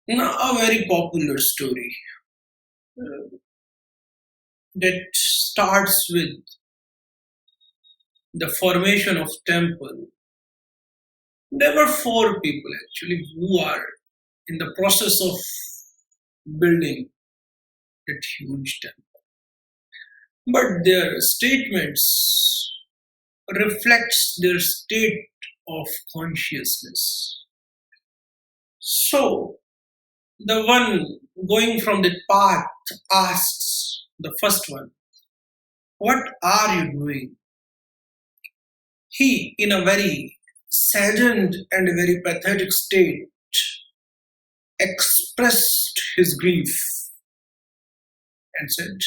Now, a very popular story that starts with the formation of temple. There were four people actually who are in the process of building that huge temple. But their statements reflects their state of consciousness. So the one going from the path asks the first one, "What are you doing?" He, in a very saddened and very pathetic state, expressed his grief and said,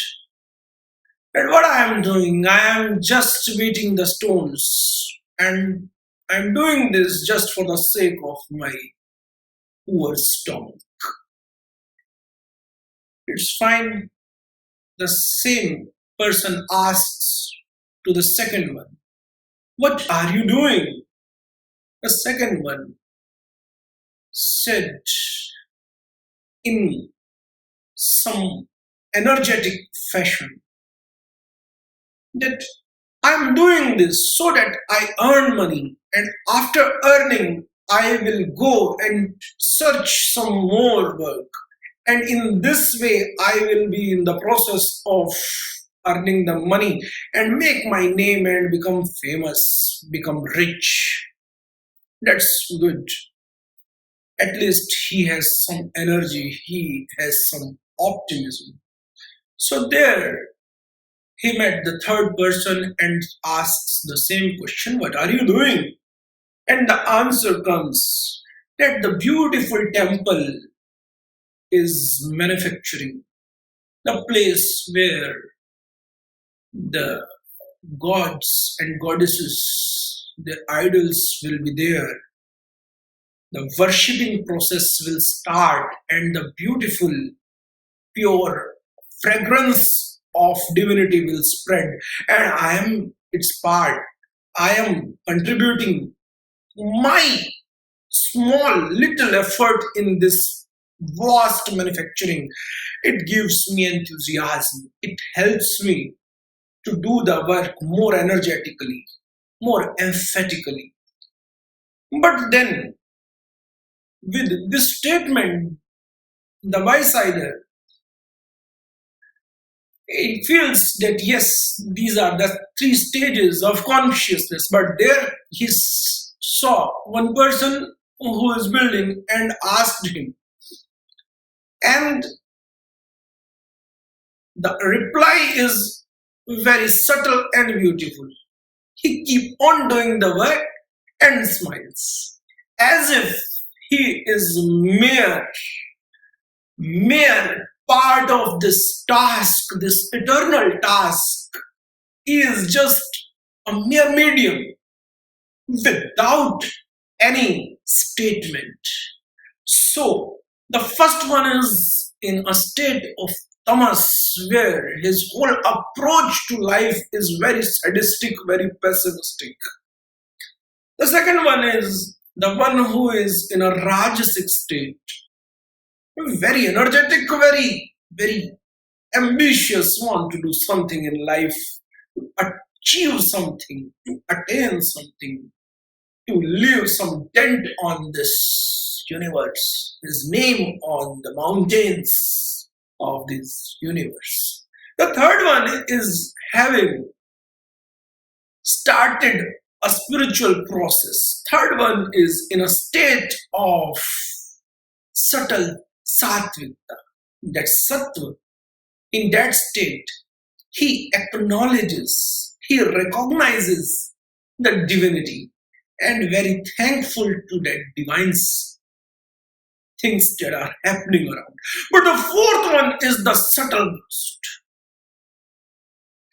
"And what I am doing, I am just beating the stones, and I am doing this just for the sake of my poor stomach." It's fine. The same person asks to the second one, "What are you doing?" The second one said in some energetic fashion that I'm doing this so that I earn money, and after earning, I will go and search some more work. And in this way, I will be in the process of earning the money and make my name and become famous, become rich. That's good. At least he has some energy, he has some optimism. So there, he met the third person and asks the same question, "What are you doing?" And the answer comes that the beautiful temple is manufacturing, the place where the gods and goddesses, the idols will be there. The worshipping process will start, and the beautiful, pure fragrance of divinity will spread. And I am its part. I am contributing my small little effort in this vast manufacturing. It gives me enthusiasm. It helps me to do the work more energetically, more emphatically. But then, with this statement, the bysider, it feels that yes, these are the three stages of consciousness. But there he saw one person who is building and asked him, and the reply is very subtle and beautiful. He keep on doing the work and smiles as if he is mere part of this task, this eternal task. He is just a mere medium without any statement. So the first one is in a state of tamas, where his whole approach to life is very sadistic, very pessimistic. The second one is the one who is in a rajasic state, very energetic, very ambitious, want to do something in life, to achieve something, to attain something, to leave some dent on this universe, his name on the mountains of this universe. The third one is having started a spiritual process. Third one is in a state of subtle sattvika, that sattva. In that state, he acknowledges, he recognizes the divinity and very thankful to that divine things that are happening around. But the fourth one is the subtlemost.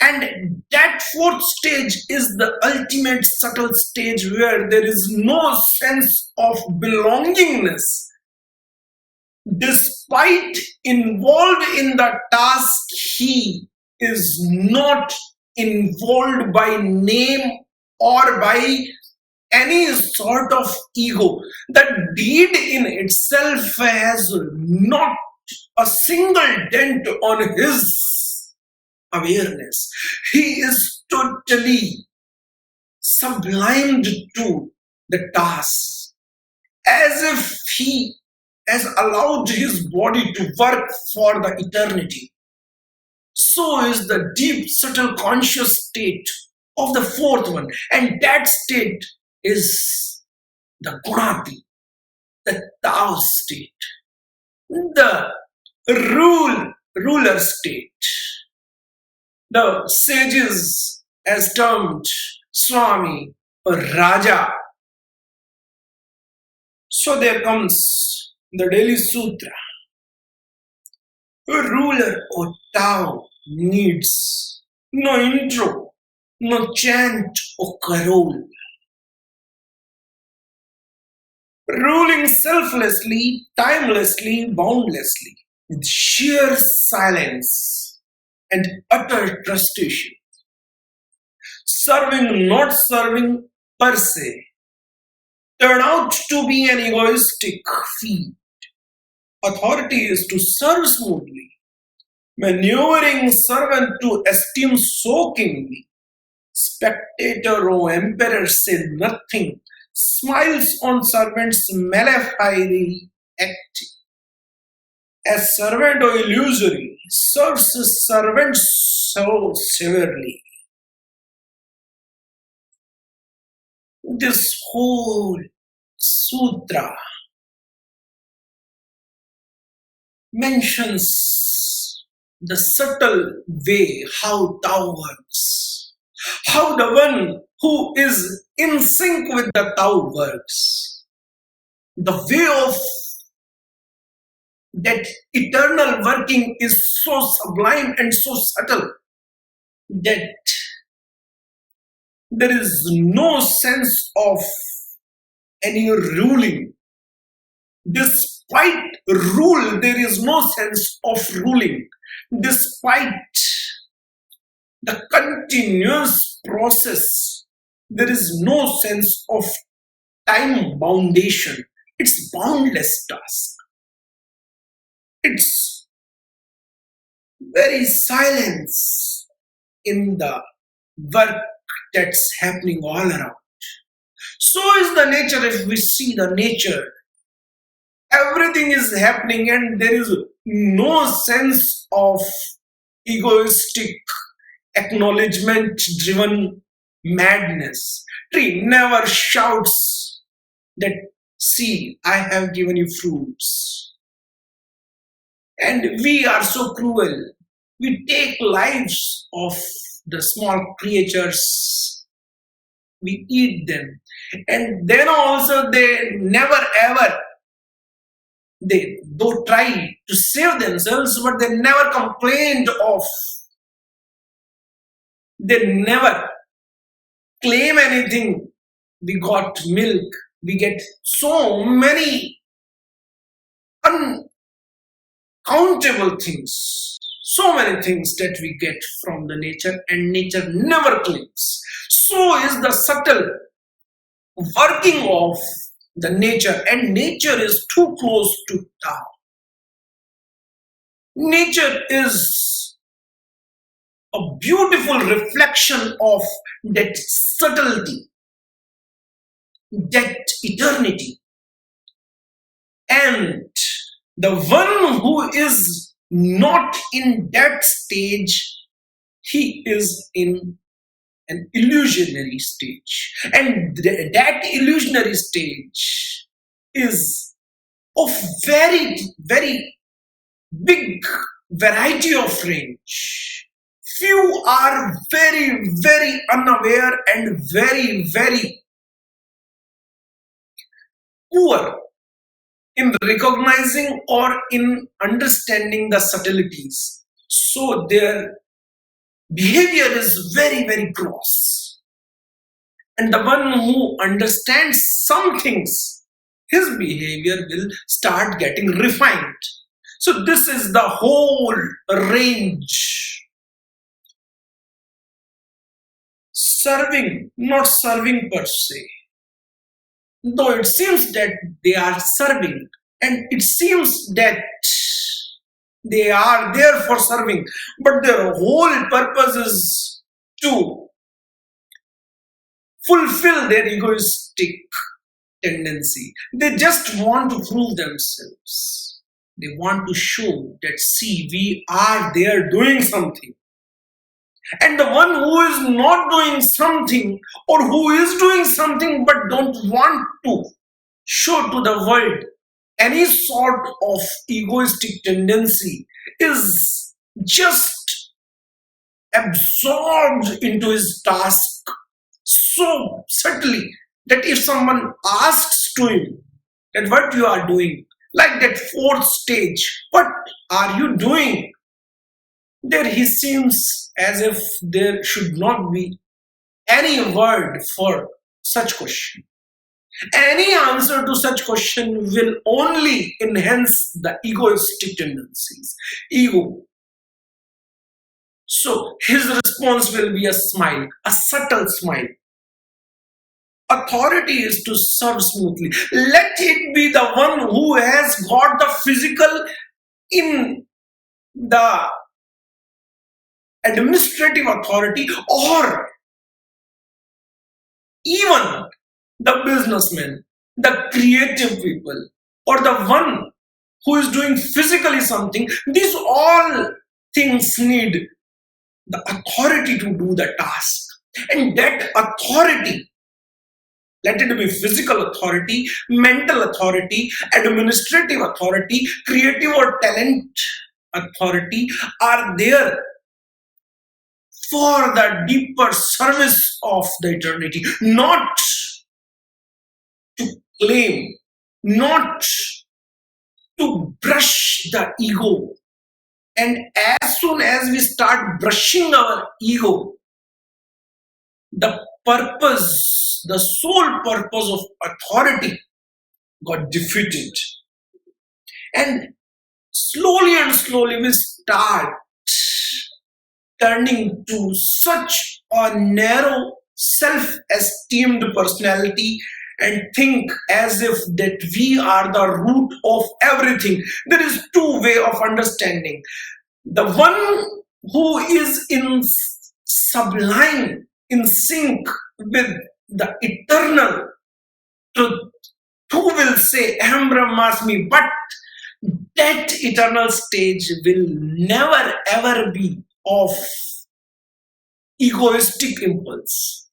And that fourth stage is the ultimate subtle stage where there is no sense of belongingness. Despite involved in the task, he is not involved by name or by any sort of ego. That deed in itself has not a single dent on his awareness. He is totally sublimed to the task, as if he has allowed his body to work for the eternity. So is the deep, subtle, conscious state of the fourth one, and that state is the Gunati, the Tao state, the ruler state. The sages, as termed Swami or Raja. So there comes the Daily Sutra. A ruler or Tao needs no intro, no chant or carol. Ruling selflessly, timelessly, boundlessly, with sheer silence and utter trustation. Serving, not serving per se, turn out to be an egoistic feat. Authority is to serve smoothly, maneuvering servant to esteem so kingly. Spectator or emperor say nothing, smiles on servants malefiably acting. As servant or illusory, serves his servant so severely. This whole sutra mentions the subtle way how Tao works, how the one who is in sync with the Tao works, the way of that eternal working is so sublime and so subtle that there is no sense of any ruling. Despite rule, there is no sense of ruling. Despite the continuous process, there is no sense of time boundation. It's boundless task. It's very silence in the work that's happening all around. So is the nature. If we see the nature, everything is happening and there is no sense of egoistic, acknowledgement driven madness. Tree never shouts that, see, I have given you fruits. And we are so cruel. We take lives of the small creatures, we eat them, and then also they never ever, they though try to save themselves, but they never complained of, they never claim anything. We got milk, we get so many uncountable things, so many things that we get from the nature, and nature never claims. So is the subtle working of the nature, and nature is too close to Tao. Nature is a beautiful reflection of that subtlety, that eternity. And the one who is not in that stage, he is in an illusionary stage. And that illusionary stage is of very, very big variety of range. Few are very, very unaware and very, very poor in recognizing or in understanding the subtleties. So their behavior is very, very gross. And the one who understands some things, his behavior will start getting refined. So this is the whole range. Serving, not serving per se. though it seems that they are serving, and it seems that they are there for serving, but their whole purpose is to fulfill their egoistic tendency. They just want to prove themselves. They want to show that, see, we are there doing something. And the one who is not doing something, or who is doing something but don't want to show to the world any sort of egoistic tendency, is just absorbed into his task so subtly that if someone asks to him that what you are doing, like that fourth stage, what are you doing? There he seems as if there should not be any word for such question. Any answer to such question will only enhance the egoistic tendencies, ego. So his response will be a smile, a subtle smile. Authority is to serve smoothly. Let it be the one who has got the physical in the administrative authority, or even the businessman, the creative people, or the one who is doing physically something. These all things need the authority to do the task. And that authority, let it be physical authority, mental authority, administrative authority, creative or talent authority, are there for the deeper service of the eternity, not to claim, not to brush the ego. And as soon as we start brushing our ego, the purpose, the sole purpose of authority got defeated. And slowly we start turning to such a narrow, self-esteemed personality and think as if that we are the root of everything. There is two ways of understanding. The one who is in sublime, in sync with the eternal truth, who will say, Aham Brahmasmi, but that eternal stage will never ever be of egoistic impulse.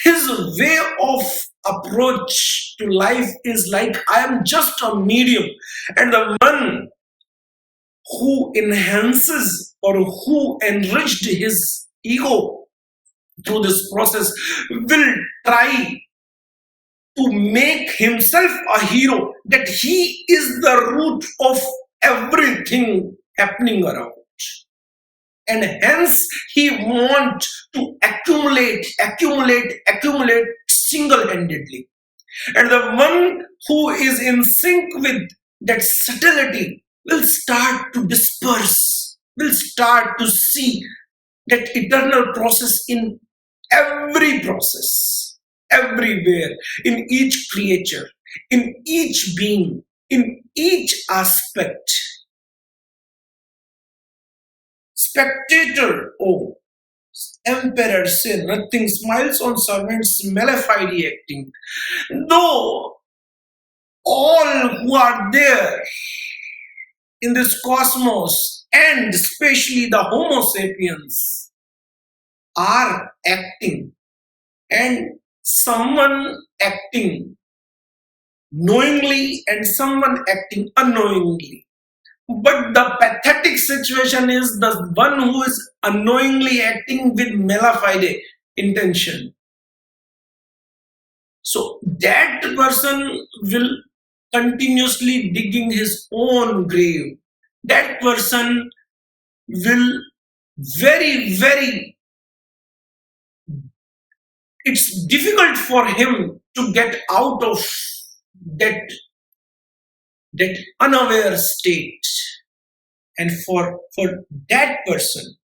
His way of approach to life is like, I am just a medium, and the one who enhances or who enriched his ego through this process will try to make himself a hero, that he is the root of everything happening around. And hence he wants to accumulate single-handedly. And the one who is in sync with that subtlety will start to disperse, will start to see that eternal process in every process, everywhere, in each creature, in each being, in each aspect. Spectator, oh, emperor say nothing, smiles on servants, malafide acting. Though all who are there in this cosmos, and especially the Homo sapiens, are acting, and someone acting knowingly and someone acting unknowingly. But the pathetic situation is the one who is unknowingly acting with malafide intention. So that person will continuously digging his own grave. That person will very, it's difficult for him to get out of that unaware state. And for that person,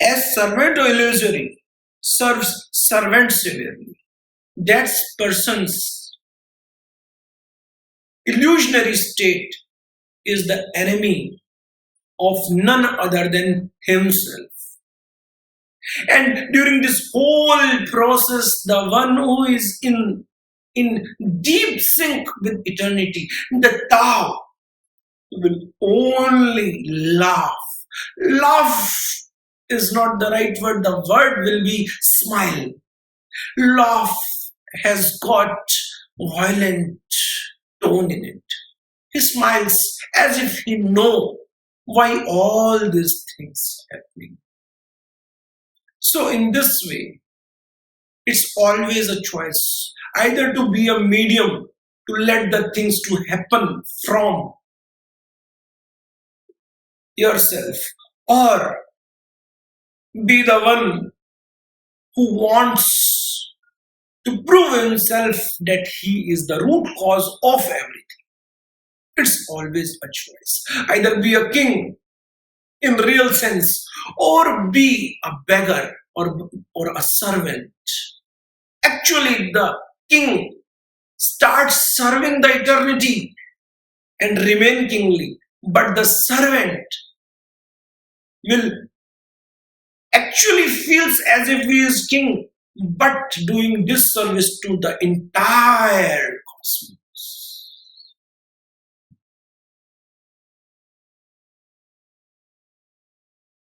as servant illusory serves servant severely, that person's illusionary state is the enemy of none other than himself. And during this whole process, the one who is in deep sync with eternity, the Tao, will only laugh. Laugh is not the right word. The word will be smile. Laugh has got violent tone in it. He smiles as if he knows why all these things happening. So in this way, it's always a choice, either to be a medium to let the things to happen from yourself, or be the one who wants to prove himself that he is the root cause of everything. It's always a choice. Either be a king in real sense, or be a beggar or a servant. Actually, the king starts serving the eternity and remain kingly, but the servant will actually feels as if he is king, but doing disservice to the entire cosmos.